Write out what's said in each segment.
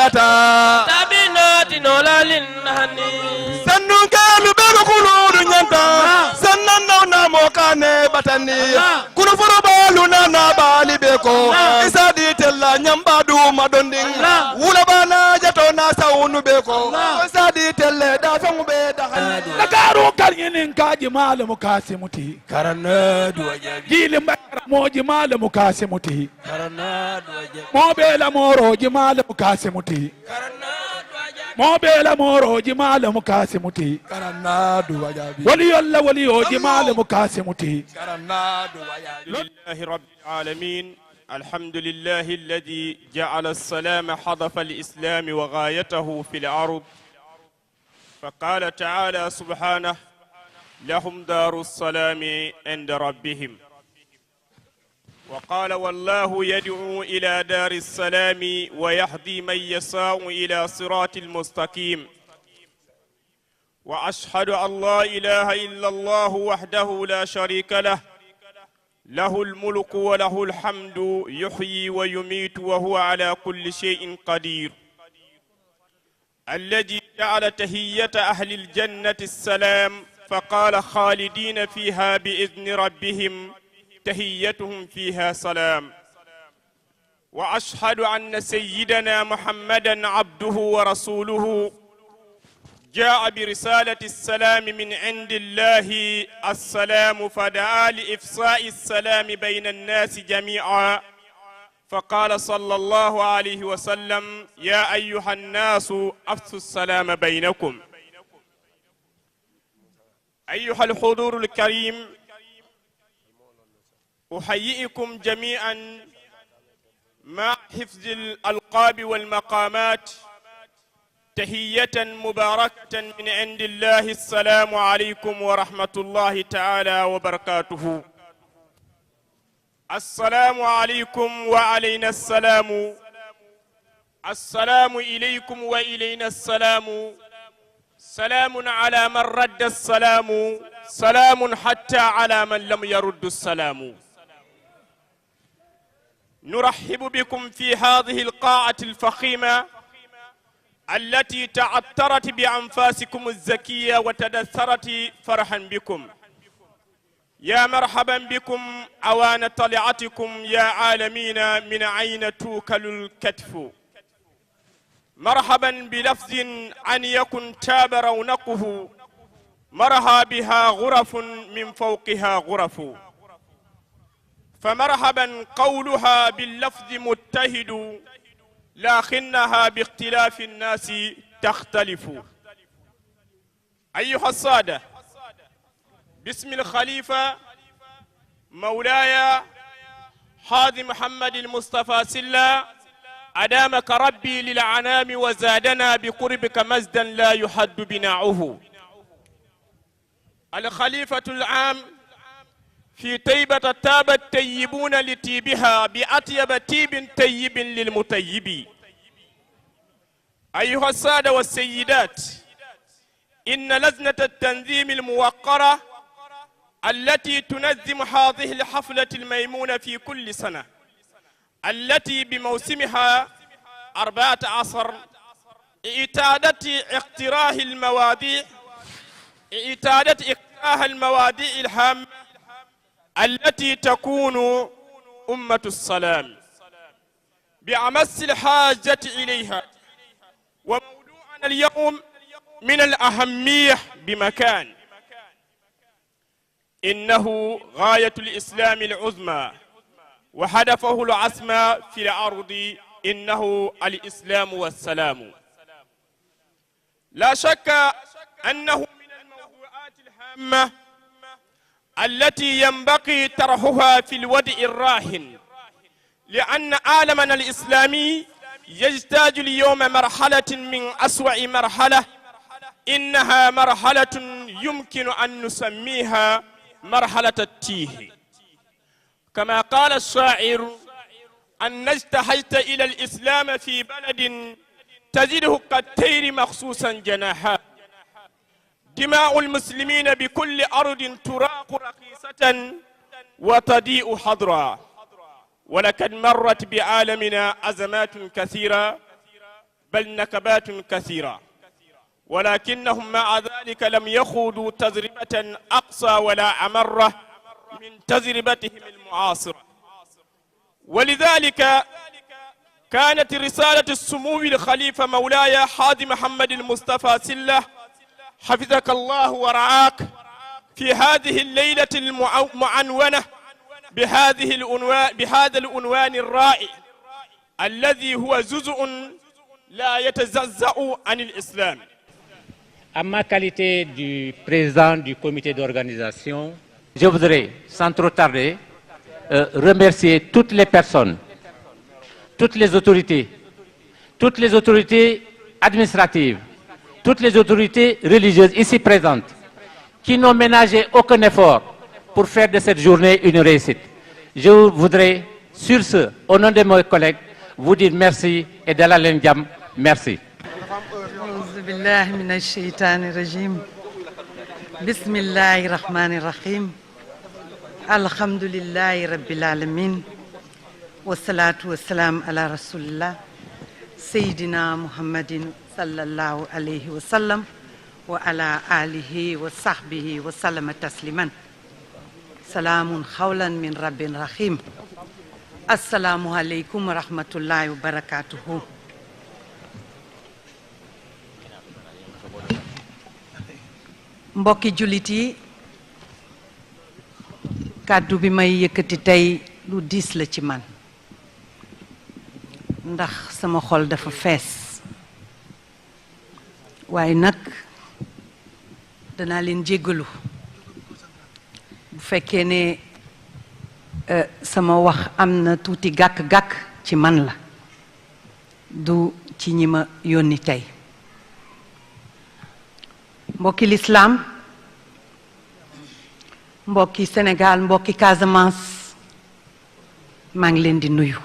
data tabinati nolalin hani sannu galu be ko kulu nyanta sannan na mo kane batani kunu foro balu na bali be ko isadi tella nyamba du madonding wula bana jato na sawunu be ko isadi telle da fangu be da Dakaru kalinin kaji malamu kasimuti karana duwaja jilin bakara moji malamu kasimuti karana duwaja mobela moroji malamu kasimuti karana duwaja mobela moroji malamu kasimuti karana duwaja waliyalla waliyoji malamu kasimuti karana duwaja لله رب العالمين الحمد لله الذي جعل السلام حضف الإسلام وغايته في الأرض فقال تعالى سبحانه لهم دار السلام عند ربهم وقال والله يدعو إلى دار السلام ويهدي من يشاء إلى صراط المستقيم وأشهد أن لا إله إلا الله وحده لا شريك له له الملك وله الحمد يحيي ويميت وهو على كل شيء قدير الذي جعل تهية أهل الجنة السلام فقال خالدين فيها بإذن ربهم تهيتهم فيها سلام وأشهد أن سيدنا محمدا عبده ورسوله جاء برسالة السلام من عند الله السلام فدعا لإفشاء السلام بين الناس جميعا فقال صلى الله عليه وسلم يا أيها الناس أفشوا السلام بينكم أيها الحضور الكريم أحييكم جميعا مع حفظ الألقاب والمقامات تحية مباركة من عند الله السلام عليكم ورحمة الله تعالى وبركاته السلام عليكم وعلينا السلام السلام إليكم وإلينا السلام سلام على من رد السلام سلام حتى على من لم يرد السلام نرحب بكم في هذه القاعة الفخيمة التي تعطرت بأنفاسكم الزكية وتدثرت فرحا بكم يا مرحبا بكم أوان طلعتكم يا عالمين من عين توكل الكتف مرحبا بلفظ أن يكن تاب رونقه مرها بها غرف من فوقها غرف فمرحبا قولها باللفظ متهد لكنها باختلاف الناس تختلف أيها السادة باسم الخليفة مولاي حاضي محمد المصطفى سلا أدامك ربي للعنام وزادنا بقربك مزدا لا يحد بناعه الخليفة العام في طيبة تاب التيبون لتيبها بأطيب تيب تيب للمتيب أيها السادة والسيدات إن لجنة التنظيم الموقرة التي تنظم هذه الحفلة الميمونة في كل سنة التي بموسمها 14 اعتادت اقتراح المواضيع الهامة التي تكون أمة السلام بأمس الحاجة إليها وموضوعنا اليوم من الأهمية بمكان إنه غاية الإسلام العظمى وهدفه العظمى في الأرض إنه الإسلام والسلام لا شك أنه من الموضوعات الهامة التي ينبغي طرحها في الوضع الراهن لأن عالمنا الإسلامي يجتاز اليوم مرحلة من أسوأ مرحلة إنها مرحلة يمكن أن نسميها مرحلة التيه كما قال الشاعر أن اجتهيت إلى الإسلام في بلد تجده كالطير مخصوصا جناحا دماء المسلمين بكل أرض تراق رخيصة وتضيء حضرا ولقد مرت بعالمنا أزمات كثيرة بل نكبات كثيرة، ولكنهم مع ذلك لم يخوضوا تجربة أقصى ولا أمر من تجربتهم المعاصرة. ولذلك كانت رسالة السمو الخليفة مولاي حاج محمد المصطفى سلة حفظك الله ورعاك في هذه الليلة المعنونة بهذا العنوان الرائع الذي هو جزء لا يتجزأ عن الإسلام. À ma qualité du président du comité d'organisation, je voudrais, sans trop tarder, remercier toutes les personnes, toutes les autorités administratives, toutes les autorités religieuses ici présentes, qui n'ont ménagé aucun effort pour faire de cette journée une réussite. Je voudrais, sur ce, au nom de mes collègues, vous dire merci et de la Lengam, merci. أعوذ بالله من الشيطان الرجيم بسم الله الرحمن الرحيم الحمد لله رب العالمين والصلاة والسلام على رسول الله سيدنا محمد صلى الله عليه وسلم وعلى آله وصحبه وسلم تسليما سلام قولا من رب رحيم السلام عليكم ورحمة الله وبركاته. mbokki jullit yi kàddu bi may yëkkati tey lu diis la ci man ndax sama xol dafa fees waaye nag danaa leen jéggalu bu fekkee ne sama wax am na tuuti gàkk-gàkk ci man la du ci ñi ma yónni tey. mbokki lislaam mbokki Sénégal mbokki Casamance maa ngi leen di nuyu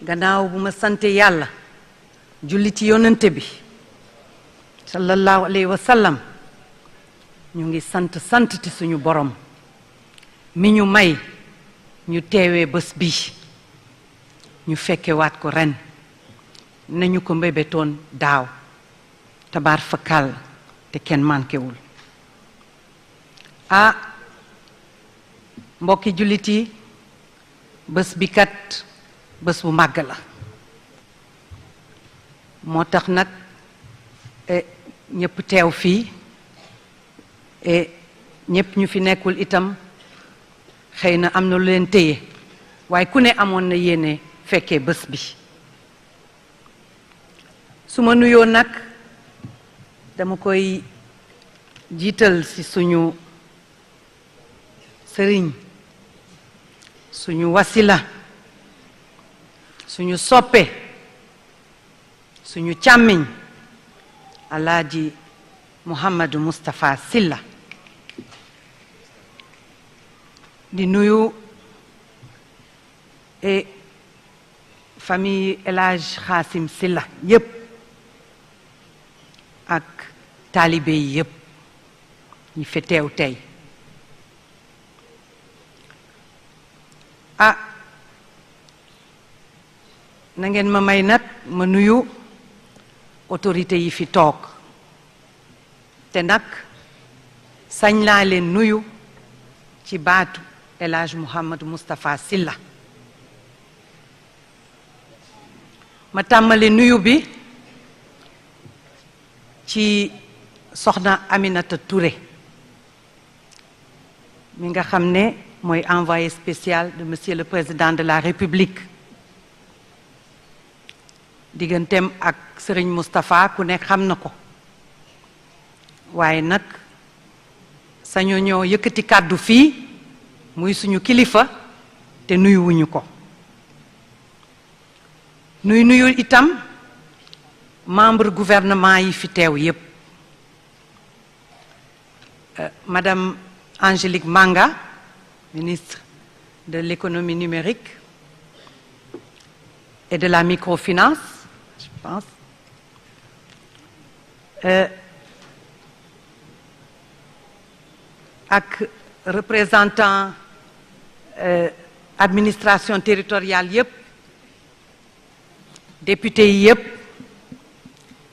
gannaaw bu ma sante yàlla julli ci yonante bi sallallahu alayhi wa sallam ñu ngi sant ti suñu borom mi ñu may ñu teewee bés bi ñu fekkewaat ko ren nañu ko mbébétoon daaw tabaar fakal te kenn mànkewul mbokki jullit yi bés bi kat bés bu màgg la moo tax nag ñëpp teew fii ñëpp ñu fi nekkul itam xëy na am na lu leen téye waaye ku ne amoon na yéene fekkee bés bi su ma nuyoo nag dama koy jiital ci suñu sëriñ suñu wasila suñu soppe suñu càmmiñ alaaji Mouhamadou Moustapha Silla di nuyu famille El Hadj Xaasim Silla yépp ak taalibe yi yépp ñi fi teew tey na ngeen ma may nag ma nuyu autorité yi fi toog te nag sañ laa leen nuyu ci baatu El Hadj Mouhamadou Moustapha Silla ma tàmmale nuyu bi ci soxna Aminata Touré mi nga xam ne mooy envoyé spécial de monsieur le président de la République digganteem ak Serigne Moustapha ku nekk xam na ko waaye nag sañoo ñoo yëkkati kàddu fii muy suñu kilifa te nuyuwuñu ko nuyu itam membre gouvernement yi fi teew yépp madame Angélique Manga ministre de l'économie numérique et de la microfinance je pense ak représentant administration territoriale yépp député yi yëpp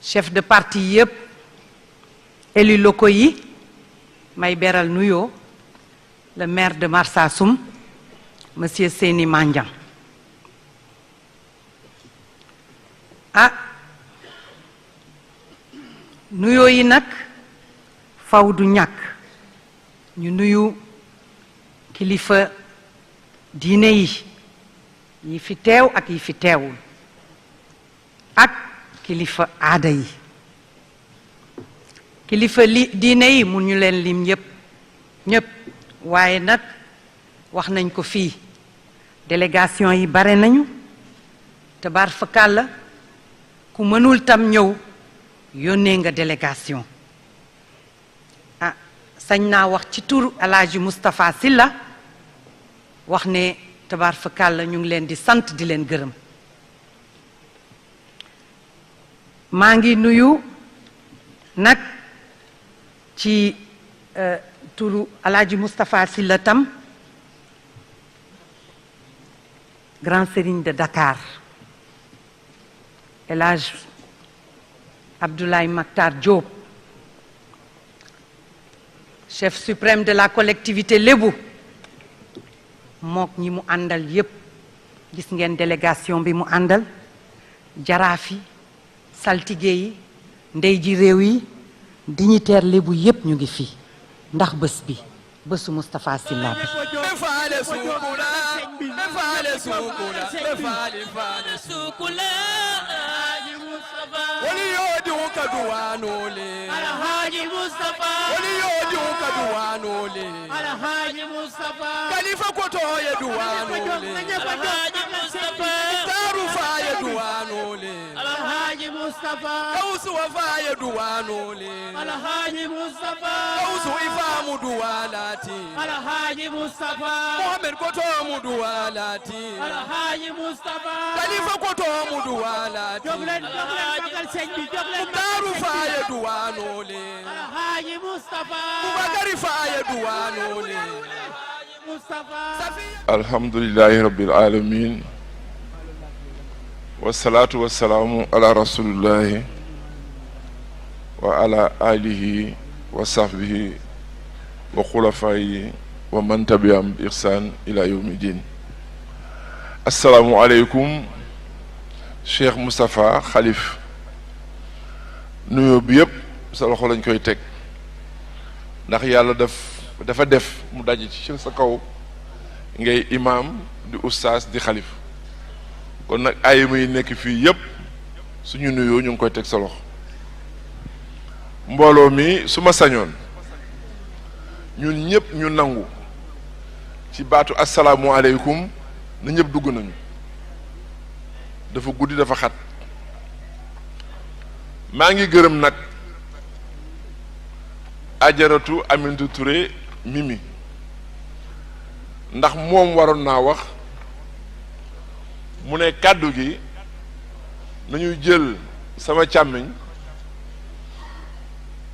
chef de parti yi yëpp élus locaux yi may beral nuyoo le maire de Marsassoum monsieur Seyni Mandiang nuyoo yi nag faw du ñàkk ñu nuyu kilifa diine yi fi teew ak yi fi teewul ak kilifa aada yi kilifa diine yi mun ñu leen lim ñëpp waaye nag wax nañ ko fii délégation yi bare nañu tabaar fakàlla ku mënul tam ñëw yónnee nga délégation sañ naa wax ci turu Alaaji Moustapha Sylla wax ne tabaar fakàlla ñu ngi leen di sant di leen gërëm maa ngi nuyu nag ci turu Alaaji Moustapha Sylla tam grand serigne de Dakar El Hadj Abdoulaye Mactar Diop chef suprême de la collectivité Lébu mook ñi mu àndal yépp gis ngeen délégation bi mu àndal jaraaf yi saltige yi ndey ji réew yi dignitaire Lébu yépp ñu ngi fi ndax bés bi bésu Moustapha Sylla bi wali yodi ka duwanole Alhaji Mustafa wali yodi ka duwanole Alhaji Mustafa khalifa ko to ye duwanole Alhaji Mustafa tarufa ye duwanole Alhaji Mustafa kausu wafa ye duwanole Alhaji Mustafa kausu ifamu duwalati Alhaji Mustafa Muhammad ko to mu duwalati Alhaji Mustafa khalifa ko to mu duwalati Muktaru faye duwanole Alhaji Mustafa Bubakari faye duwanole alhamdulillahi rabbil alamin wassalatu wassalamu ala rasulillahi wa ala alihi wa sahbihi wa khulafaihi wa man tabi'ahum bi ihsan ila yawmiddin. Assalamu alaykum Cheikh Moustapha Khalif nuyoo bi yëpp sa loxo lañ koy teg ndax yàlla dafa def mu daje ci sa kaw ngay imam di oustaz di xalif kon nag ay muy nekk fii yëpp suñu nuyoo ñu ngi koy teg sa loxo mbooloo mi su ma sañoon ñun ñëpp ñu nangu ci baatu asalaamualeykum na ñëpp dugg nañu dafa guddi dafa xat maa ngi gërëm nag ajaratu Aminata Touré Mimi ndax moom waroon naa wax mu ne kàddu gi nañuy jël sama càmmiñ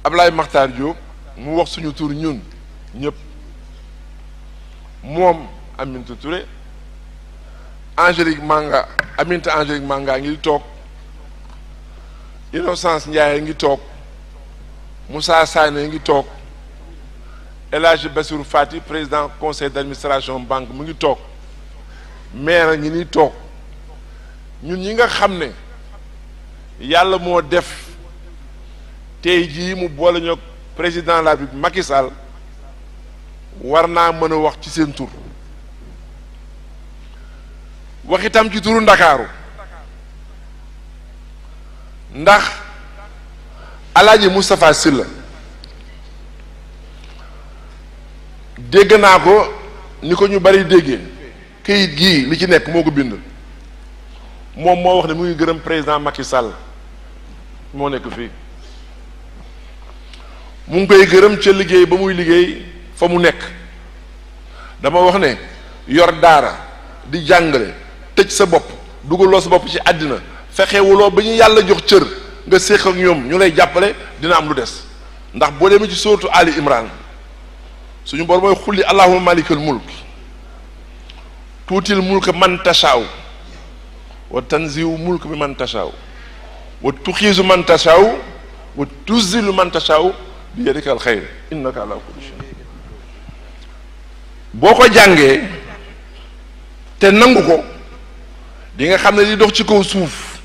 Ablaye Makhtar Diop mu wax suñu tur ñun ñëpp moom Aminata Touré Angélique Manga Aminata Angélique Manga ngi toog Innocence Ndiaye ngi toog Moussa Sané ngi toog El Hadj Bassirou Fati président conseil d'administration banque mu ngi toog maire ñi ni toog ñun ñi nga xam ne yàlla moo def tey jii mu boole ñoo président de la République Macky Sall war naa mën a wax ci seen tur wax itam ci turu Ndakaaru ndax Alaaji Moustapha Sylla dégg naa ko ni ko ñu bari déggee këyit gii li ci nekk moo ko bind moom moo wax ne mu ngi gërëm président Macky Sall moo nekk fii mu ngi koy gërëm ca liggéey ba muy liggéey fa mu nekk dama wax ne yor daara di jàngale tëj sa bopp dugaloo sa bopp ci àddina fexewuloo ba ñu yàlla jox cër nga séq ak ñoom ñu lay jàppale dina am lu des ndax boo demee ci sóotu Ali Imran suñu bor mooy xulli allahumma malikal mulk tuutil mulka man tashaaw wa tanziu mulk bi man tashaw wa tuxiisu man tashaw wa tuzzilu man tashaw bi yadika al xayr innaka ala kulli shay. boo ko jàngee te nangu ko di nga xam ne li dox ci kaw suuf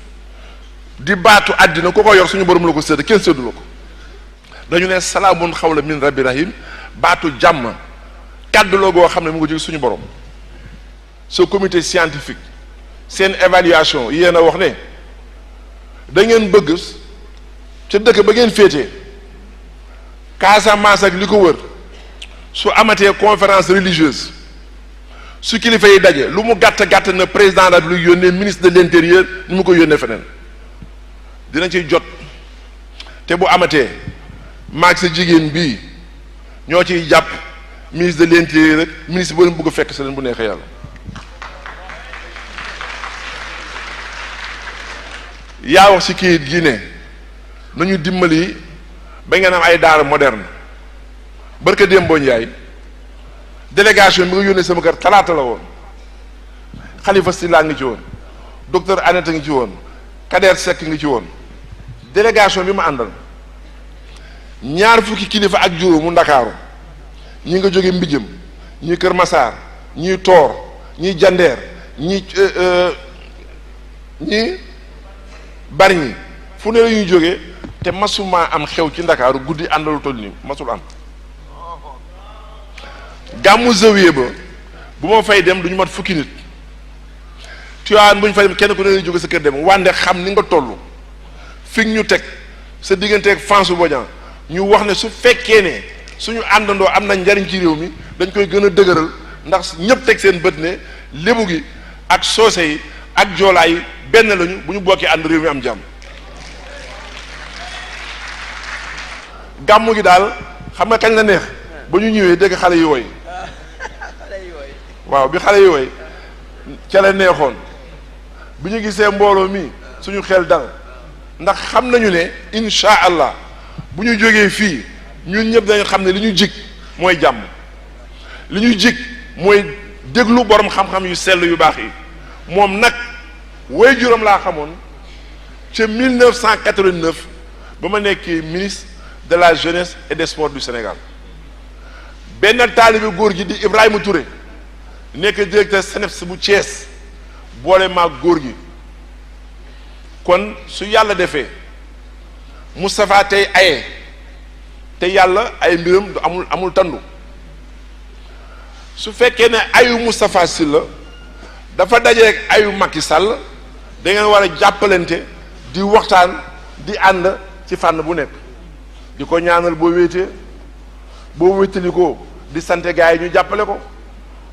di baatu àddina ku ko yor suñu borom la ko sédd kenn séddu la ko. dañu ne salaamun xawla min rabbi rahim baatu jàmm kàddu la goo xam ne mu ngi jóge suñu borom. ce comité scientifique seen évaluation yéen a wax ne da ngeen bëgg ca dëkk ba ngeen féetee Casamance ak li ko wër su amatee conférence religieuse su kilifa yi daje lu mu gàtt gàtt na président de la République yónnee ministre de l'intérieur ni mu ko yónnee feneen dina ciy jot te bu amatee maag sa jigéen bii ñoo ciy jàpp ministre de l'intérieur rek ministre boo leen bëgg a fekk sa leen bu neexee yàlla. yaa wax ci kayit gi ne nañu dimbali ba ngeen am ay daara moderne barka Dembo Ndiaye délégation bi nga yónnee sama kër talaata la woon Khalifa Silla ngi ci woon docteur Annette ngi ci woon Kader Seck ngi ci woon délégation bi ma àndal ñaar fukki kilifa ak juróomu Ndakaaru ñi nga jóge Mbijëm ñi Kër Masaar ñi Toor ñi Jandeer ñi bari ñi fu ne la ñuy jógee te masuma am xew ci Ndakaaru guddi àndalu toll nii masul am gàmmu zawiya ba bu ma fay dem du ñu mat fukki nit Tiwaawan bu ñu fay dem kenn ku ne lay jóge sa kër dem wande xam ni nga toll fi ñu teg sa digganteeg François Bodian ñu wax ne su fekkee ne suñu àndandoo am na njariñ ci réew mi dañ koy gën a dëgëral ndax ñëpp teg seen bët ne lébu gi ak soose yi ak joolaa yi benn lañu bu ñu bokkee ànd réew mi am jàmm. gàmmu gi daal xam nga kañ la neex ba ñu ñëwee dégg xale yi woy waaw bi xale yi woy ca la neexoon bi ñu gisee mbooloo mi suñu xel dal ndax xam nañu ne insha allah bu ñu jógee fii ñun ñëpp dañu xam ne li ñu jig mooy jàmm li ñu jig mooy déglu borom xam-xam yu sell yu baax yi moom nag way juróom laa xamoon ca 1989 ba ma nekkee ministre de la jeunesse et des sports du Sénégal benn taalibe góor gi di Ibrahima Touré nekk directeur SNEIPS bu Thiès boole maag góor gi kon su yàlla defee Moustapha tey aye te yàlla ay mbiram du amul tandu su fekkee ne ayu Moustapha Sylla dafa dajeeg ayu Macky Sall da ngeen war a jàppalante di waxtaan di ànd ci fànn bu nekk di ko ñaanal boo wéetee boo wéetali ko di sant gars yi ñu jàppale ko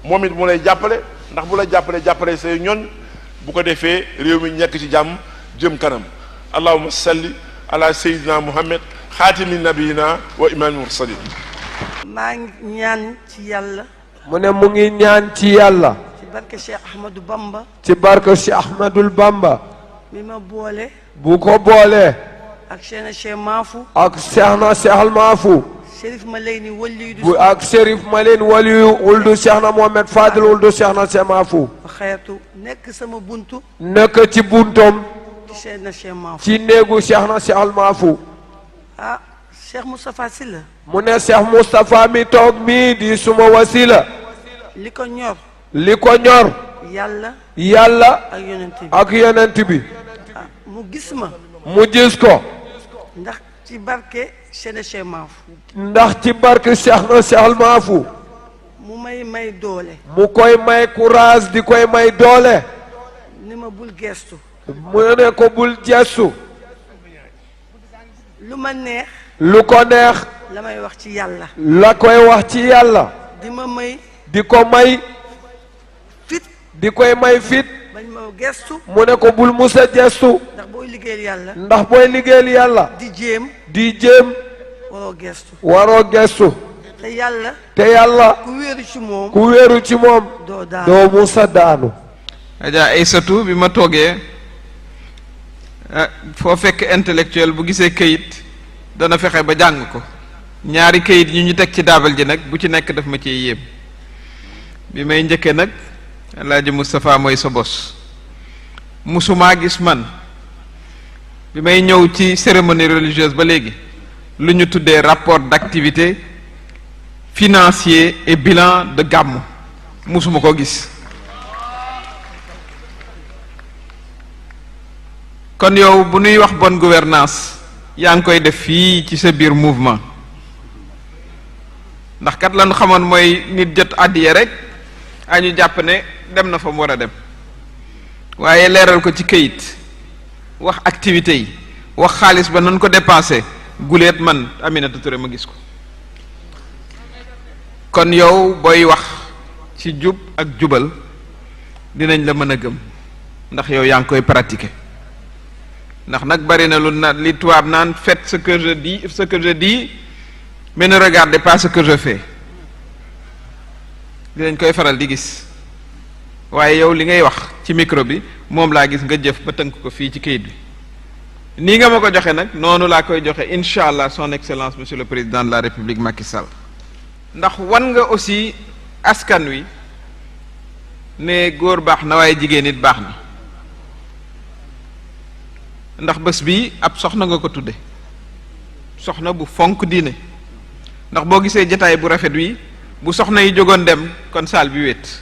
moom it mu lay jàppale ndax bu la jàppale say ñoñ bu ko defee réew mi nekk ci jàmm jëm kanam allahumma salli ala sayyidina muhammad xaatimi nabiyina wa imaamil mursalin maa ngi ñaan ci yàlla mu ne mu ngi ñaan ci yàlla ci barke Cheikh Ahmadou Bamba ci barke Cheikh Ahmadul Bamba mi ma boole bu ko boolee ak Cheikh Maafou ak Cheikh na Cheikh al Maafou Chérif Maleyni waliyu du bu ak Chérif Maleyni waliyu wuldu Cheikh na Mohamed Fadil wuldu Cheikh na Cheikh Maafou xeetu nekk sama buntu nekk ci buntom ci Cheikh Maafou ci néegu Cheikh na Cheikh al Maafou ah Cheikh Moustapha Sylla mu ne Cheikh Moustapha mi toog mii di suma wasila li ko ñor yàlla ak yonent bi ah mu gis ma mu gis ko ndax ci barke Cheikh Maafou ndax ci barke Cheikh na Cheikh al Maafou mu may doole mu koy may courage di koy may doole ni ma bul gestu mu ne ko bul gestu lu ma neex lu ko neex la may wax ci yàlla la koy wax ci yàlla di ma may di ko may fit di koy may fit bañ ma gestu mu ne ko bul musa gestu ndax booy liggéeyal yàlla ndax booy liggéeyal yàlla di jéem waroo gestu te yàlla ku wéeru ci moom doo musa daanu Adja Aysatu bi ma toogee foo fekk intellectuel bu gisee kayit dana fexe ba jàng ko ñaari kayit yi ñu teg ci daabal ji nag bu ci nekk daf ma ci yéem bi may njëkkee nag Alaaji Moustapha mooy sa bos musuma gis man bi may ñëw ci cérémonie religieuse ba léegi lu ñu tuddee rapport d'activité financier et bilan de gàmmu musuma ko gis. kon yow bu nuy wax bonne gouvernance yaa ngi koy def fii ci sa biir mouvement ndax kat lañu xamoon mooy nit jot àddiya rek a ñu jàpp ne dem na fa mu war a dem waaye leeral ko ci këyit wax activités yi wax xaalis ba nan ko dépensé guleet man Aminata Touré ma gis ko kon yow booy wax ci jub ak jubal dinañ la mën a gëm ndax yow yaa ngi koy pratiquer ndax nag bari na lu na li tubaab naan faites ce que je dis mais ne regardez pas ce que je fais dinañ koy faral di gis waaye yow li ngay wax ci micro bi moom laa gis nga jëf ba tënk ko fii ci kayit bi nii nga ma ko joxe nag noonu laa koy joxe incha allah son excellence monsieur le président de la république Macky Sall ndax wan nga aussi askan wi ne góor baax na waaye jigéen it baax na ndax bés bi ab soxna nga ko tudde soxna bu fonk diine ndax boo gisee jataay bu rafet wi bu soxna yi jógoon dem kon saal bi wét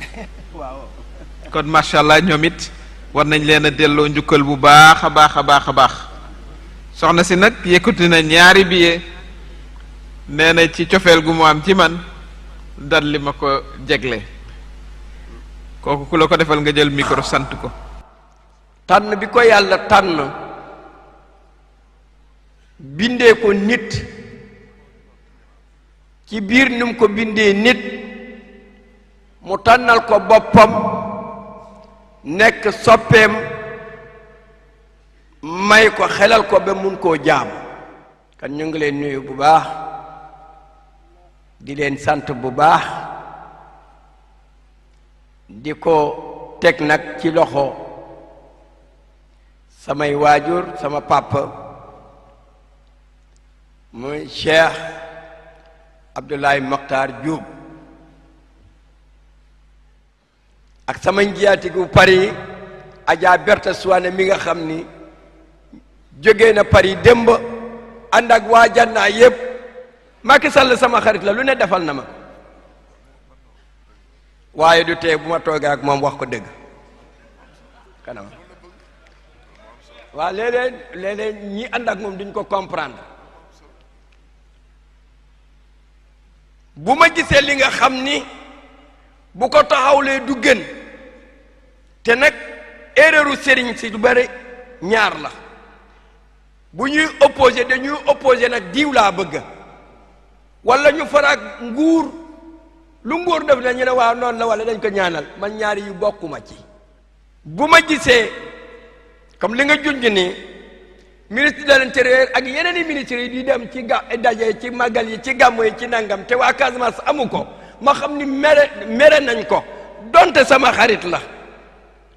kon macha allah ñoom it war nañ leen a delloo njukkal bu baax a baax a baax a baax soxna si nag yëkkati na ñaari billet nee na ci cofeel gu mu am ci man dal li ma ko jegle kooku ku la ko defal nga jël micro sant ko. tànn bi ko yàlla tànn bindee ko nit ci biir ni mu ko bindee nit mu tànnal ko boppam nekk soppeem may ko xelal ko ba mun koo jaam kan ñu ngi leen nuyu bu baax di leen sant bu baax di ko teg nag ci loxo samay waajur sama papa muy Cheikh Abdoulaye Mokhtar Diop ak sama njiyaatigu Paris Adja Berta Souane mi nga xam ni jógee na Paris démb ànd ak waa Janna yépp Macky Sall sama xarit la lu ne defal na ma waaye du tee bu ma toogee ak moom wax ko dëgg kanam waaw léeg-léeg ñi ànd ak moom duñ ko comprendre bu ma gisee li nga xam ni bu ko taxawlee du gën te nag erreuru sëriñ si du bari ñaar la bu ñuy opposé dañuy opposé nag diw laa bëgg wala ñu faraag nguur lu nguur def na ñu ne waaw noonu la wala dañ ko ñaanal man ñaari yu bokkuma ci bu ma gisee comme li nga junj ni ministre de l'intérieur ak yeneen i ministres yi di dem ci daje ci màggal yi ci gàmmu yi ci nangam te waa Casamance amu ko ma xam ni mere nañ ko donte sama xarit la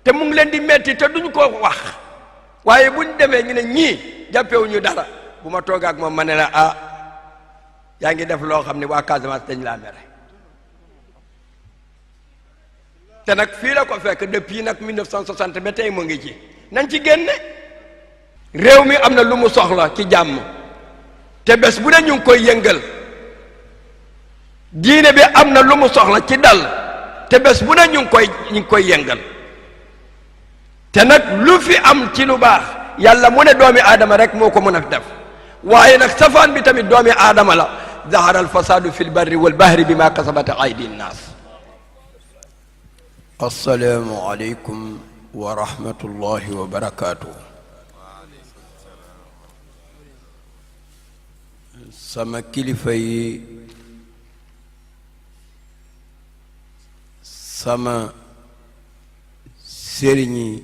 te mu ngi leen di metti te duñ ko wax waaye buñ demee ñu ne ñii jàppewuñu dara bu ma toog ak moom ma ne la ah yaa ngi def loo xam ne waa Casamance dañ laa mere te nag fii la ko fekk depuis nag 1960 ba tey mu ngi ci nañ ci génne réew mi am na lu mu soxla ci jàmm te bés bu ne ñu ngi koy yëngal diine bi am na lu mu soxla ci dal te bés bu ne ñu ngi koy yëngal te nag lu fi am ci lu baax yàlla mu ne doomi aadama rek moo ko mën a def waaye nag safaan bi tamit doomi aadama la zahara al fasadu fi l barri wal bahri bima kasabat aydi nnaas. assalaamu aleykum wa rahmatullahi wa barakaatuh. sama kilifa yi sama sëriñ yi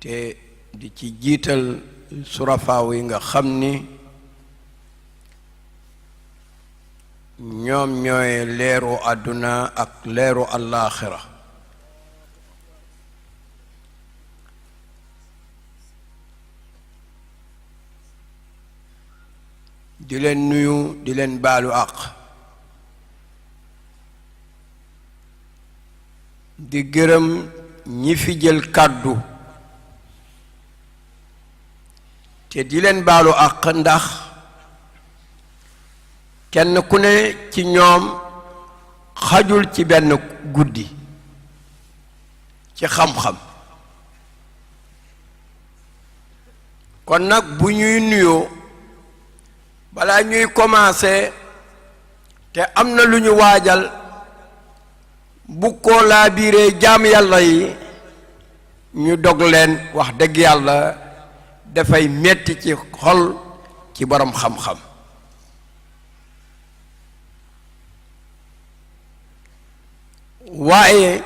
te di ci jiital surafaaw yi nga xam ni ñoom ñooy leeru àdduna ak leeru àllaaxira di leen nuyu di leen baalu àq di gërëm ñi fi jël kàddu te di leen baalu àq ndax kenn ku ne ci ñoom xajul ci benn guddi ci xam-xam kon nag bu ñuy nuyoo balaa ñuy commencer te am na lu ñu waajal bu ko laa biiree jaam yàlla yi ñu dog leen wax dëgg yàlla dafay metti ci xol ci borom xam-xam waaye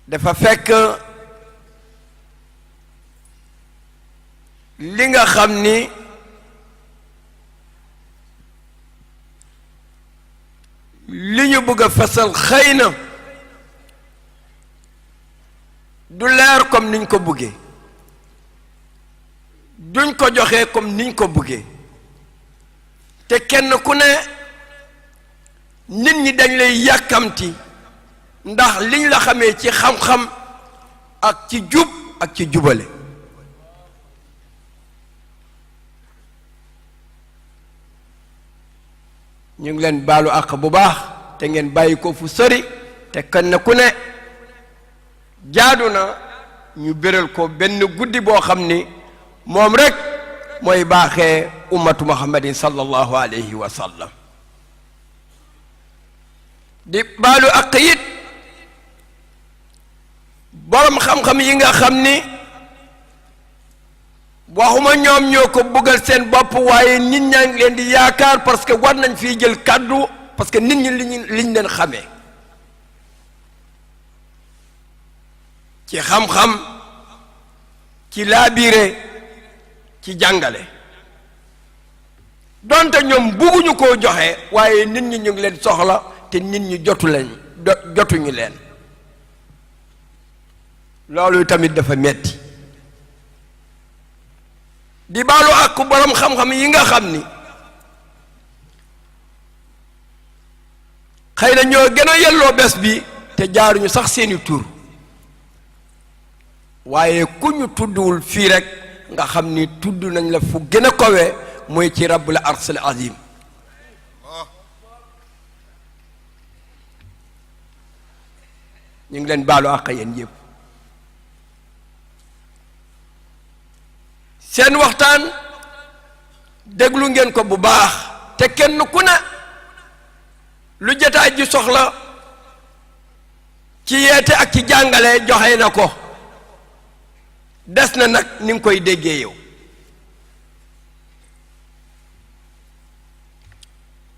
dafa fekk li nga xam ni li ñu bëgg a fesal xëy na du leer comme niñ ko bëggee duñ ko joxe comme niñ ko bëggee te kenn ku ne nit ñi dañ lay yàkkamti ndax liñ la xamee ci xam-xam ak ci jub ak ci jubale ñu ngi leen baalu àq bu baax te ngeen bàyyi ko fu sori te kenn ku ne jaadu na ñu béral ko benn guddi boo xam ni moom rek mooy baaxee ummatu muhammadin sallallahu alayhi wa sallam di baalu àq it borom xam-xam yi nga xam ni waxuma ñoom ñoo ko bëggal seen bopp waaye nit ñaa ngi leen di yaakaar parce que war nañ fii jël kàddu parce que nit ñi liñ leen xamee ci xam-xam ci laabire ci jàngale donte ñoom bugguñu koo joxe waaye nit ñi ñu ngi leen soxla te nit ñi jotuñu leen loolu tamit dafa metti di baalu ak borom xam-xam yi nga xam ni xëy na ñoo gën a yelloo bés bi te jaaruñu sax seeni tur waaye ku ñu tudduwul fii rek nga xam ni tudd nañ la fu gën a kawe mooy ci rabbul arsil azim ñu ngi leen baalu ak yéen yëpp seen waxtaan déglu ngeen ko bu baax te kenn ku ne lu jotaay ji soxla ci yeete ak ci jàngale joxe na ko des na nag ni nga koy déggee yow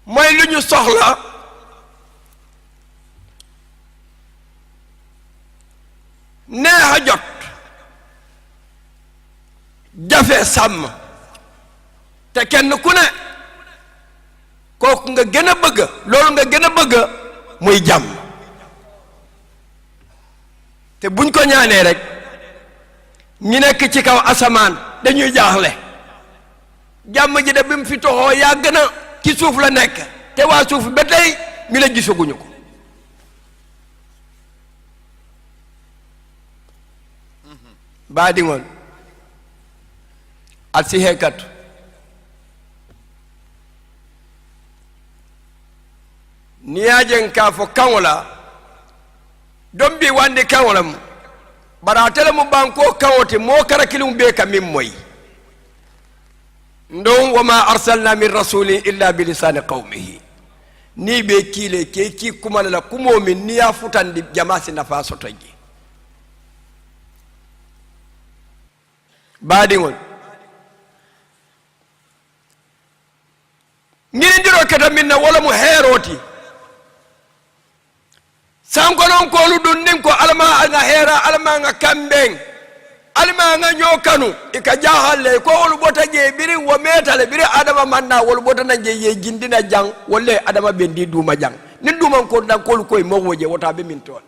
mooy lu ñu soxla neex a jot jafe sàmm te kenn ku ne kooku nga gën a bëgg loolu nga gën a bëgg muy jàmm te buñ ko ñaanee rek ñi nekk ci kaw asamaan dañuy jaaxle jàmm ji de bi mu fi toxoo yàgg na ci suuf la nekk te waa suuf ba tey mi la gisaguñu ko baa di ngoon al si heekatu niyajen ka fo kaŋo la don bi wandi kaŋo la mu bara tele mu banko kaŋo ti moo kara kiliŋ bee ka miŋ moyi ndon wa ma arsalna min rasulin illa bi lisani qawmihi ni be kiile ke ki kumala la kumoo min ni ya futandi jama si nafa soto je baadiŋol ñinindiro keta min na wala mu heeroti sankonon koolu ɗum nin ko alama nga heera alama nga kamɓen alama nga ñokanu ika jahalle ko wol ɓota je ɓiri wo metale ɓiri adama manna wol ɓotana je ye jindina jang wolle adama ɓe ndi duuma jang nin duuman ko dan kolu koye mowo je wotaɓe min toon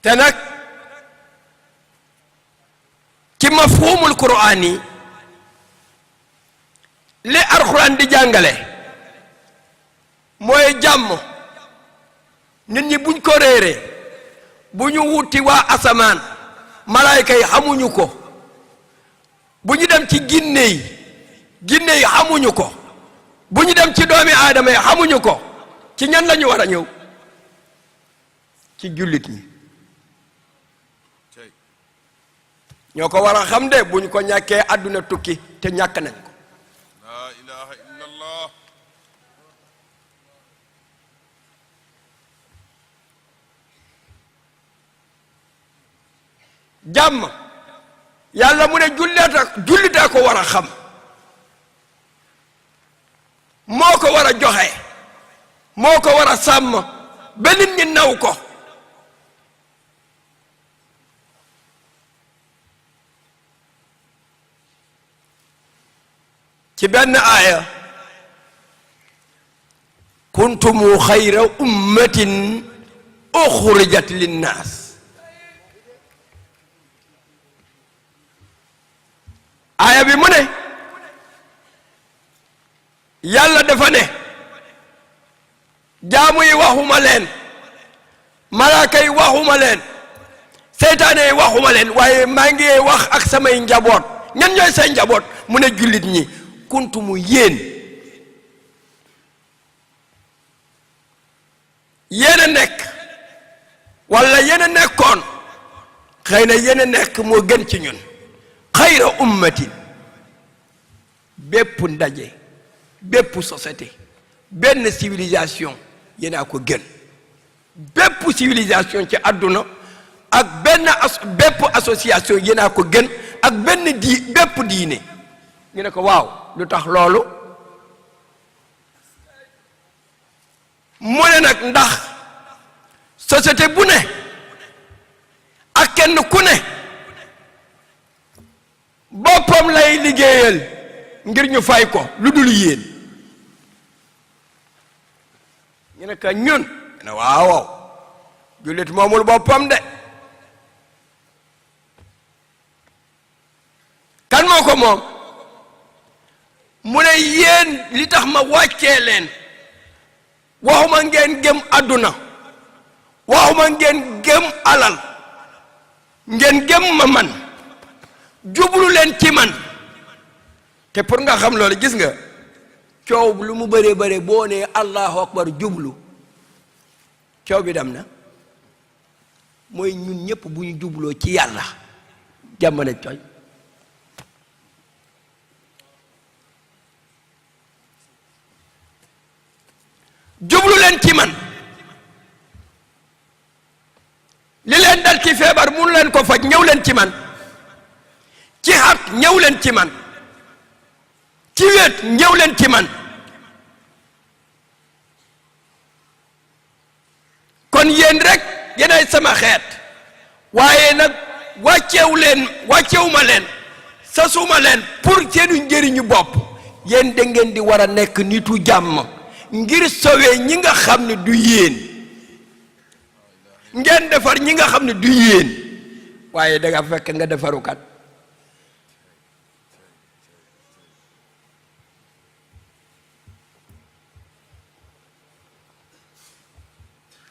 te nag ci mafhumul qur'ani li alxuraan di jàngale mooy jàmm nit ñi buñ ko réeree bu ñu wuti waa asamaan malaayka yi xamuñu ko bu ñu dem ci ginne yi xamuñu ko bu ñu dem ci doomi aadama yi xamuñu ko ci ñan la ñu war a ñëw ci jullit ñi ñoo ko war a xam de bu ñu ko ñàkkee àdduna tukki te ñàkk nañ ko la ilaha illallah jàmm yàlla mu ne jullita ko war a xam moo ko war a joxe moo ko war a sàmm ba nit ñi naw ko ci benn aaya kuntumu xayra ummatin uxrijat linnaas aaya bi mu ne yàlla dafa ne jaamu yi waxuma leen malaaka yi waxuma leen seytaane yi waxuma leen waaye maa ngi wax ak samay njaboot ñan ñooy say njaboot mu ne jullit ñi kuntumu yéen a nekk wala yéen a nekkoon xëy na yéen a nekk moo gën ci ñun xayra ummatin bépp ndaje bépp société benn civilisation yéen a ko gën bépp civilisation ci àdduna ak bépp association yéen a ko gën ak bépp diine ñu ne ko waaw lu tax loolu mu ne nag ndax société bu ne ak kenn ku ne boppam lay liggéeyal ngir ñu fay ko lu dul yéen ñu ne ka ñun ne waaw jullit moomul boppam de kan moo ko moom mu ne yéen li tax ma wàccee leen waxuma ngeen gëm àdduna waxuma ngeen gëm alal ngeen gëm ma man jublu leen ci man te pour nga xam loolu gis nga coow lu mu bëree bëre boo nee allahu akbar jublu coow bi dem na mooy ñun ñëpp bu ñu jubloo ci yàlla jamono tooy jublu leen ci man li leen dal ci feebar mun leen ko faj ñëw leen ci man ci xat ñëw leen ci man ci wéet ñëw leen ci man kon yéen rek yéenay sama xeet waaye nag wàccewuma leen sasuma leen pour seenu njëriñu bopp yéen da ngeen di war a nekk nitu jàmm ngir sowee ñi nga xam ne du yéen ngeen defar ñi nga xam ne du yéen waaye da nga fekk nga defarukat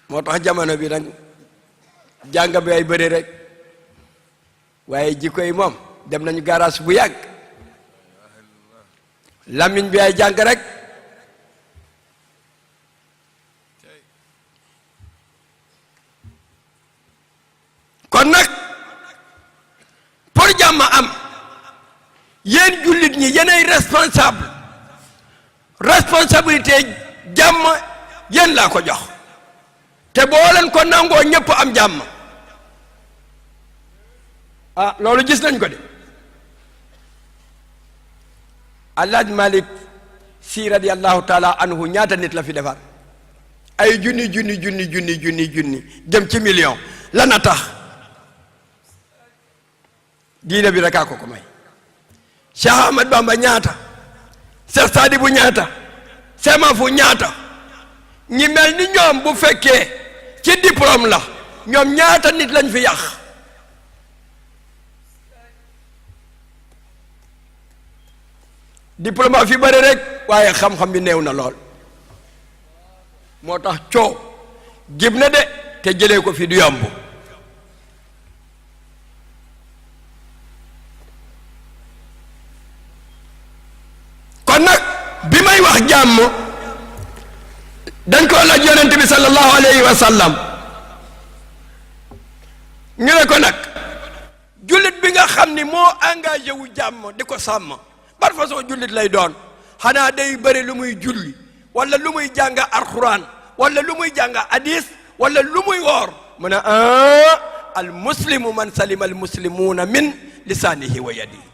moo tax jamono bi nag jàng bi ay bëri rek waaye jikko yi moom dem nañu garage bu yàgg lamiñ bi ay jàng rek kon nag pour jàmm am yéen jullit ñi yéenay responsabilité jàmm yéen laa ko jox te boo leen ko nangoo ñëpp am jàmm ah loolu gis nañ ko de Alaaji Malik Si radiyallahu taala anhu ñaata nit la fi defar ay junni jëm ci million lana tax diine bi rek a ko may Cheikh Ahmad Bamba ñaata Cheikh Sadibou ñaata Cheikh Mahfou ñaata ñi mel ni ñoom bu fekkee ci diplôme la ñoom ñaata nit lañ fi yàq diplôme fi bari rek waaye xam-xam bi néew na lool moo tax coow jib na de te jëlee ko fi du yomb kon nag bi may wax jàmm dañ ko laaj yonent bi sallallahu alayhi wa sallam ñu ne ko nag jullit bi nga xam ni moo engagé wu jàmm di ko sàmm par façon jullit lay doon xanaa day bëri lu muy julli wala lu muy jàng alxuraan wala lu muy jàng hadis wala lu muy woor mu ne al muslimu man salima al muslimuuna min lisaanihi wa yadihi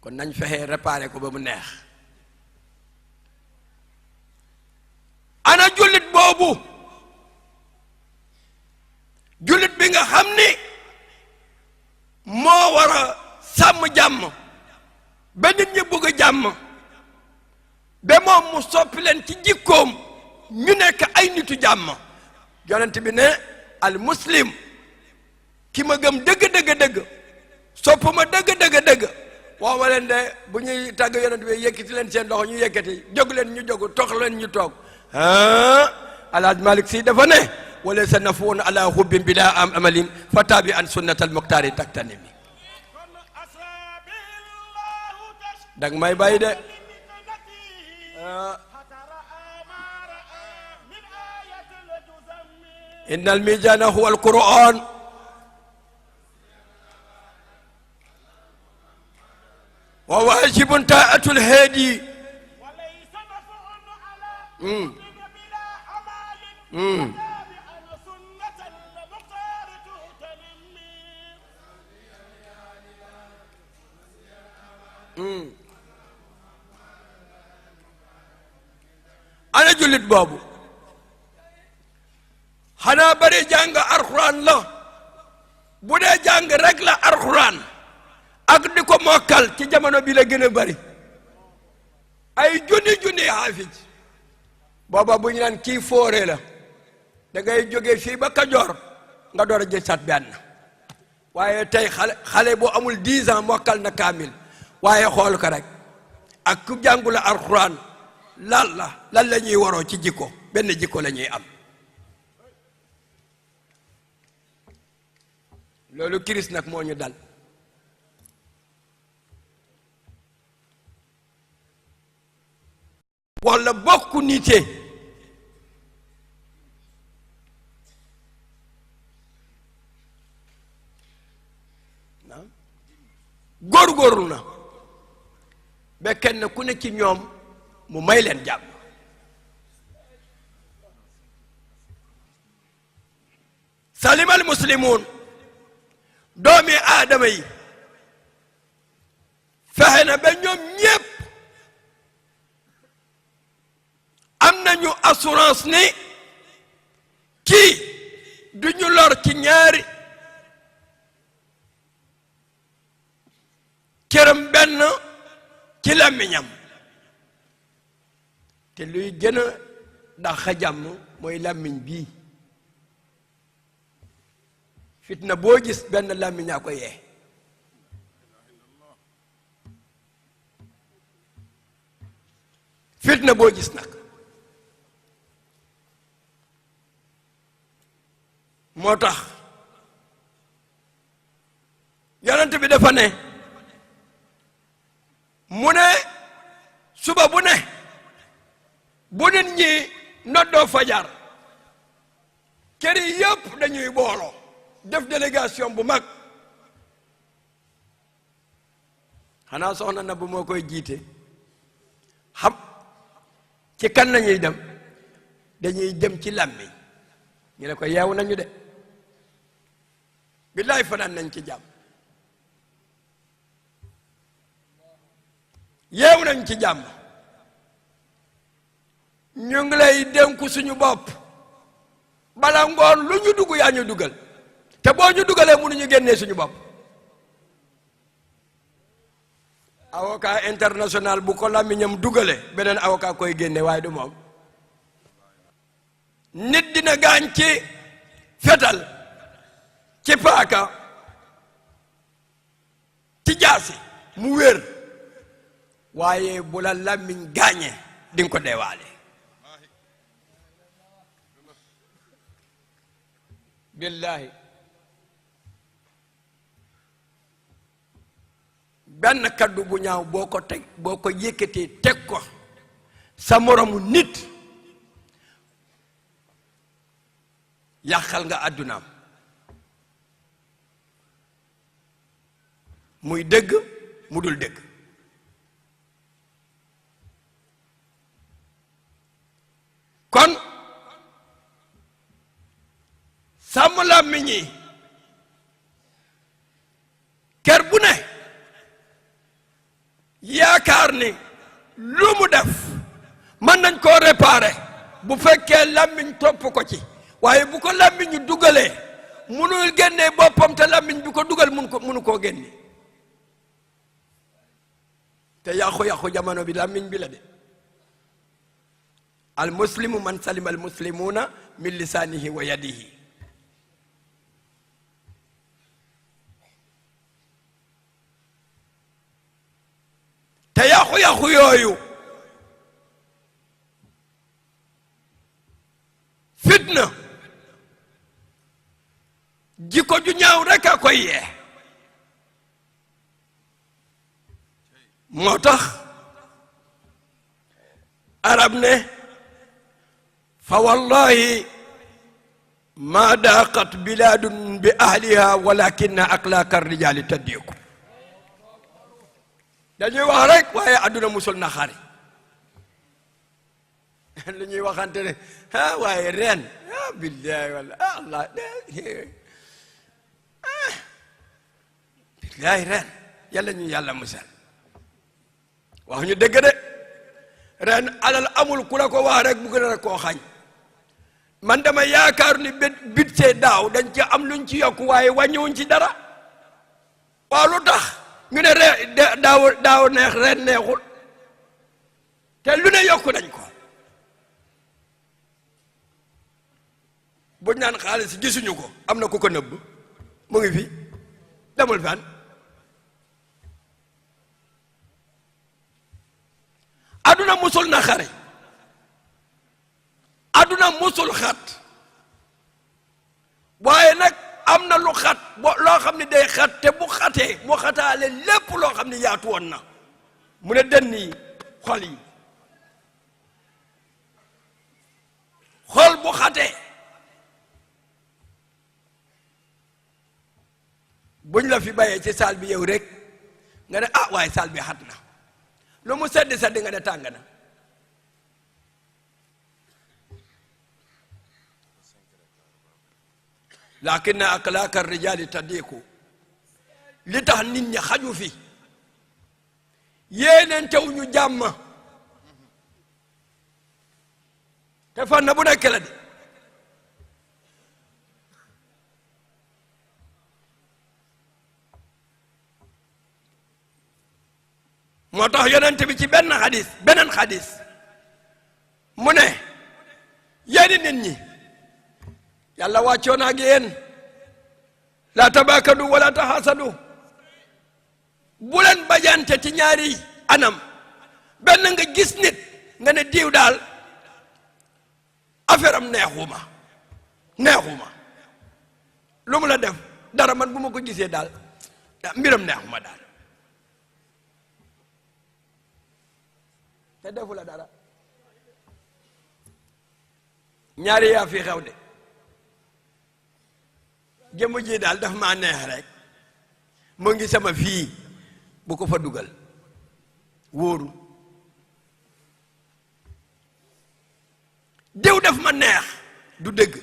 kon nañ fexe réparé ko ba mu neex ana jullit boobu jullit bi nga xam ni moo war a sàmm jàmm ba nit ñi bëgg a jàmm ba moom mu soppi leen ci jikkoom ñu nekk ay nitu jàmm yonent bi ne al muslim ki ma gëm dëgg dëgg dëgg sopp ma dëgg dëgg dëgg wax ma leen de bu ñuy tàgg yonent bi yëkkati leen seen loxo ñu yëkkati jóg leen ñu jóg toog leen ñu toog Alhaaj Malick Sy dafa ne wala sa nafuun ala xubbin bila am amalin fa taabi an sunnatal muxtaari taktanimi dang may bàyyi de inna al mizana huwa al quran wa wajibun taatul hadi ana jullit boobu xanaa bari jàng alxuraan la bu dee jàng rek la alxuraan ak di ko mokkal ci jamono bi la gën a bari ay junni xaafis booba bu ñu naan kii fóore la da ngay jógee fii ba Kajoor nga door a jël sat benn waaye tey xale boo amul 10 ans mokkal na kaamil waaye xool ko rek ak ku jàngula alxuraan lan la ñuy waroo ci jikko benn jikko la ñuy am loolu kiris nag moo ñu dal walla bokku nite góorgóorlu na ba kenn ku ne ci ñoom mu may leen jàmm salimal muslimun doomi aadama yi fexe na ba ñoom ñépp am nañu assurance ni kii du ñu lor ci ñaari cëram benn ci làmmiñam te luy gën a dàq jàmm mooy làmmiñ bii fitna boo gis benn làmmiñaa ko yee fitna boo gis nag moo tax yonent bi dafa ne mu ne suba bu ne bu nit ñi noddoo fajar kër yi yëpp dañuy booloo def délégation bu mag xanaa soxna na bu moo koy jiite xam ci kan lañuy dem dañuy dem ci làmmiñ ñu ne ko yeewu nañu de billaay fanaan nañ ci jàmm yeewu nañ ci jàmm ñu ngi lay dénku suñu bopp bala ngoon lu ñu dugg yaa ñu dugal te boo ñu dugalee mënuñu génnee suñu bopp avocat international bu ko làmmiñam dugale beneen avocat koy génne waaye du moom nit dina gaañ ci fetal ci paaka ci jaasi mu wér waaye bu la làmmiñ gaañe di nga ko deewaale billahi benn kaddu bu ñaaw boo ko yëkkatee teg ko sa moromu nit yàqal nga àddunaam muy dëgg mu dul dëgg kon sàmm làmmiñ yi kër bu ne yaakaar ni lu mu def mën nañ koo réparer bu fekkee làmmiñ topp ko ci waaye bu ko làmmiñu dugalee munul génnee boppam te làmmiñ bi ko dugal munu koo génne te yàqu-yàqu jamono bi làmmiñ bi la de al muslimu man salima al muslimuna min lisaanihi wa yadihi te yàqu-yàqu yooyu fitna jikko ju ñaaw rek a koy yee moo tax arab ne fa wallahi ma daaqat bilaadun bi ahliha walakinna axlaaqa rijaali taddiiku dañuy wax rek waaye adduna musul na xari lu ñuy waxante ne waaye ren billahi wala allah billahi ren yàlla ñu yàlla musal wax ñu dëgg de ren alal amul ku la ko wax rek bu gën a koo xañ man dama yaakaar ni budget daaw dañ ci am luñ ci yokk waaye wàññiwuñ ci dara waaw lu tax ñu ne daaw neex ren neexul te lu ne yokku nañ ko buñ naan xaalis gisuñu ko am na ku ko nëbb mu ngi fi demul fan aduna musul na xare aduna musul xat waaye nag am na lu xat loo xam ne day xat te bu xatee mu xataale lépp loo xam ne yaatu woon na mu ne dënn yi xol yi xol bu xatee buñ la fi bàyyee ci saal bi yow rek nga ne ah waaye saal bi xat na lu mu sedd sedd nga ne tàng na lakin axlaaqa rijaali taddiiku li tax nit ñi xaju fi yéeneen tew ñu jàmm te fan na bu nekk la de moo tax yonent bi ci beneen xadis mu ne yéeni nit ñi yàlla wàccoon ak yéen laa tabaakadu wala taxaasadu bu leen bajante ci ñaari anam benn nga gis nit nga ne diw daal affaire am neexuma lu mu la def dara man bu ma ko gisee daal mbiram neexuma daal te defu la dara ñaari yaa fi xew de jëmm ji daal daf maa neex rek mu ngi sama fii bu ko fa dugal wóoru diw def ma neex du dëgg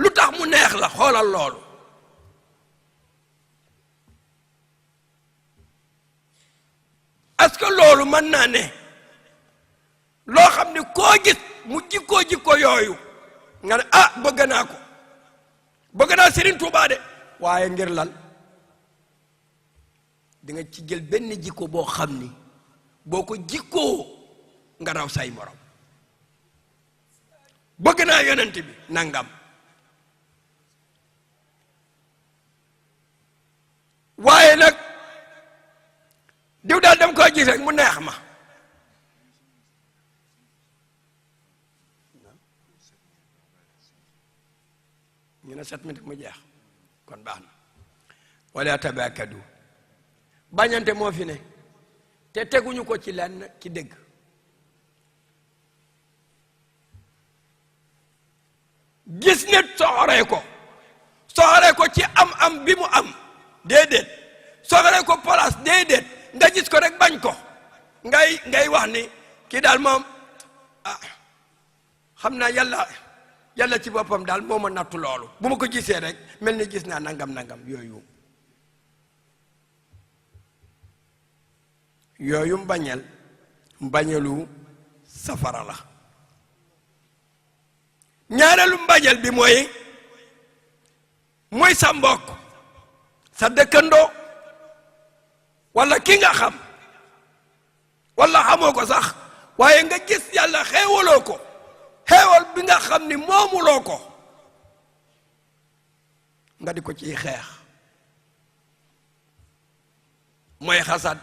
lu tax mu neex la xoolal loolu est-ce que loolu mën naa ne loo xam ne koo gis mu jikko yooyu nga ne ah bëgg naa ko bëgg naa Serigne Touba de waaye ngir lal di nga ci jël benn jikko boo xam ni boo ko jikkoo nga raw say morom bëgg naa yonent bi nangam waaye nag diw daal dem koy gis rek mu neex ma ñu ne 7 minutes mu jeex kon baax na wala tabakadu bañante moo fi ne te teguñu ko ci lenn ci dëgg gis ne soxoree ko ci am bi mu am déedéet soxoree ko place déedéet nga gis ko rek bañ ko ngay wax ni kii daal moom xam naa yàlla ci boppam daal moo ma nattu loolu bu ma ko gisee rek mel ni gis naa nangam yooyu mbañelu safara la ñaareelu mbañel bi mooy sa mbokk sa dëkkandoo wala ki nga xam wala xamoo ko sax waaye nga gis yàlla xeewaloo ko xeewal bi nga xam ni moomuloo ko nga di ko ciy xeex mooy xasad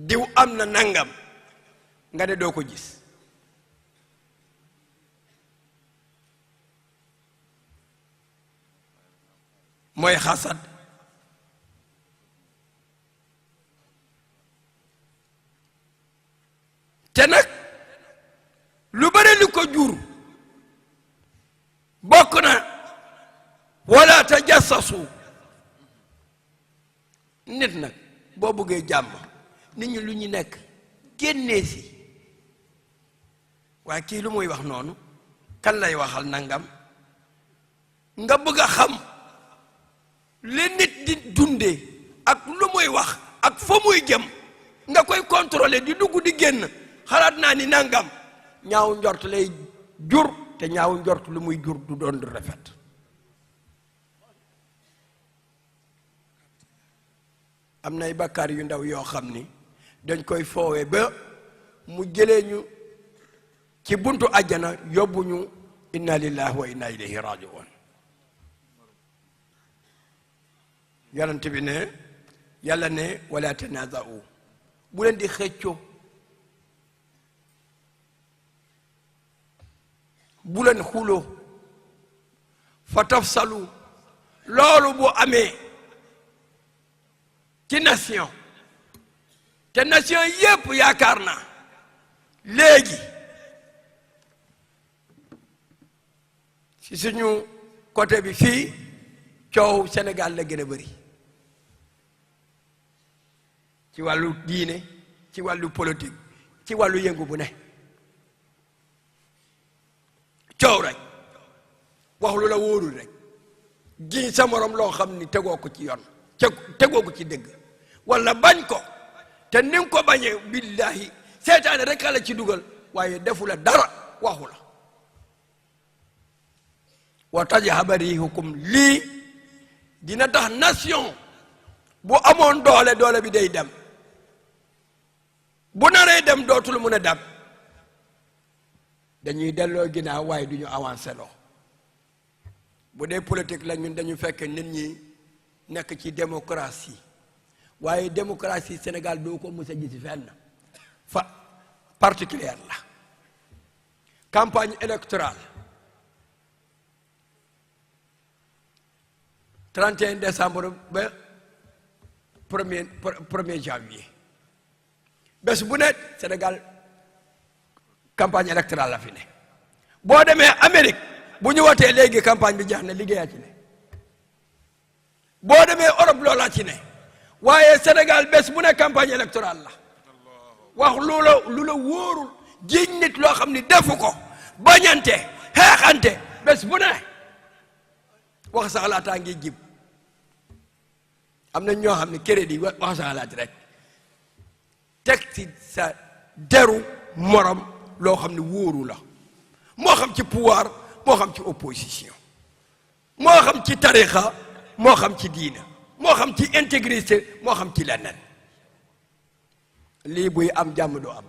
diw am na nangam nga de doo ko gis mooy xasad te nag lu bare li ko jur bokk na wala tajassasu nit nag boo bëggee jàmm nit ñi lu ñu nekk génnee si waaye kii lu muy wax noonu kan lay waxal nangam nga bëgg a xam li nit di dundee ak lu muy wax ak fa muy jëm nga koy contrôler di dugg di génn xalaat naa ni nangam ñaaw njort lay jur te ñaaw njort lu muy jur du doon du rafet am nay bakkaar yu ndaw yoo xam ni dañ koy foowee ba mu jëlee ñu ci buntu àjjana yóbbu ñu inna lillahi wa inna ilayhi raji'un yonent bi ne yàlla ne wala tanaza'u bu leen di xëccoo bu leen xuloo fa tafsalu loolu bu amee ci nation te nation yépp yaakaar naa léegi ci suñu côté bi fii coow Sénégal la gën a bëri ci wàllu diine ci wàllu politique ci wàllu yëngu bu ne coow rek wax lu la wóorul rek jiñ sa morom loo xam ni tegoo ko ci yoon tegoo ko ci dëgg wala bañ ko te ni nga ko bañee billahi seetaane rek la ci dugal waaye defu la dara waxu la wa tajhaba riihukum lii dina tax nation bu amoon doole bi day dem bu naree dem dootul mun a dem dañuy delloo ginnaaw waaye du ñu avancé loo bu dee politique la ñun dañu fekk nit ñi nekk ci démocratie waaye démocratie Sénégal doo ko mës a gis fenn fa particulière la campagne électorale 31 décembre ba 1er janvier bés bu ne Sénégal campagne électorale la fi ne boo demee Amérique bu ñu wootee léegi campagne bi jeex na liggéeyaa ci ne boo demee Europe loolaa ci ne waaye Sénégal bés bu ne campagne électorale la wax lu la wóorul jiñ nit loo xam ni defu ko bañante xeexante bés bu ne wax sa xalaataa ngi jib am na ñoo xam ne crédit wax sa xalaat rek teg ci sa deru morom loo xam ne wóoru la moo xam ci pouvoir moo xam ci opposition moo xam ci tarixa moo xam ci diina moo xam ci intégrité moo xam ci leneen lii buy am jàmm du am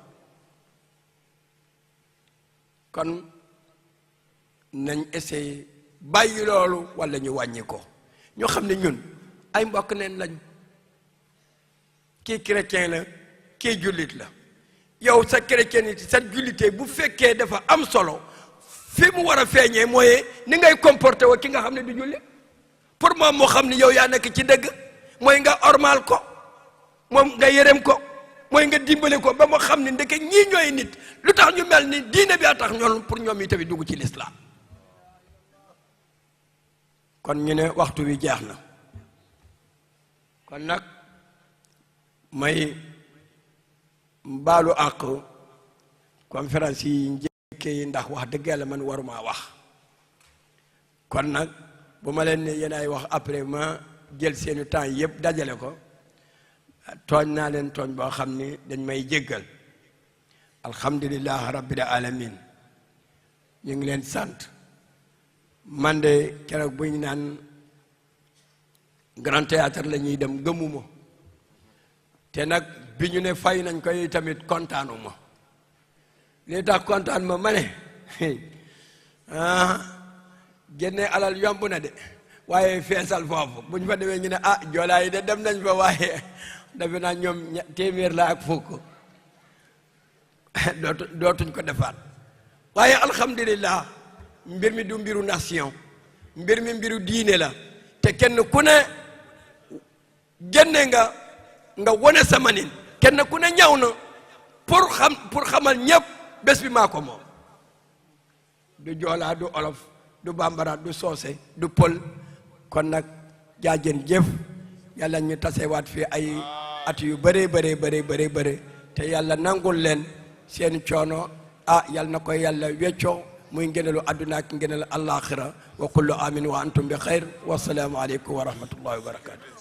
kon nañ essayer bàyyi loolu wala ñu wàññi ko ñu xam ne ñun ay mbokk neen lañ kii chrétien la kii jullit la yow sa chrétienité sa jullité bu fekkee dafa am solo fi mu war a feeñee mooy ni ngay comporté woo ki nga xam ne du julli pour moom moo xam ni yow yaa nekk ci dëgg mooy nga ormal ko moom nga yërëm ko mooy nga dimbale ko ba mu xam ni ndeke ñii ñooy nit lu tax ñu mel ni diine bi a tax ñoom pour ñoom yi tamit dugg ci lislaam kon ñu ne waxtu wi jeex na kon nag may baalu àq conférence yi njëkke yi ndax wax dëgg yàlla man waruma wax kon nag bu ma leen ne yéen ay wax après ma jël seeni temps yëpp dajale ko tooñ naa leen tooñ boo xam ni dañ may jéggal alhamdulilah rabbil alamin ñu ngi leen sant man de keroog bu ñu naan grand théâtre la ñuy dem gëmuma te nag bi ñu ne fay nañ koy tamit kontaanuma li tax kontaan ma ne génne alal yomb na de waaye feesal foofu bu ñu fa demee ñu ne joolaa yi de dem nañ fa waaye defe naa ñoom téeméer la ak fukk dootuñ ko defaat waaye alhamdulillah mbir mi du mbiru nation mbir mi mbiru diine la te kenn ku ne génne nga wone sa manin kenn ku ne ñaw na pour xamal ñëpp bés bi maa ko moom du joolaa du olof du bambara du soose du pël kon nag jaajën jëf yàlla ñu tasewaat fii ay at yu bëree bëree te yàlla nangul leen seen coono yàlla na koy yàlla weccoo muy ngëneelu àdduna ak ngëneelu àllaaxira wa kullu amin wa antum bi xayr wa salaamu aleykum wa rahmatullahi wa barakatu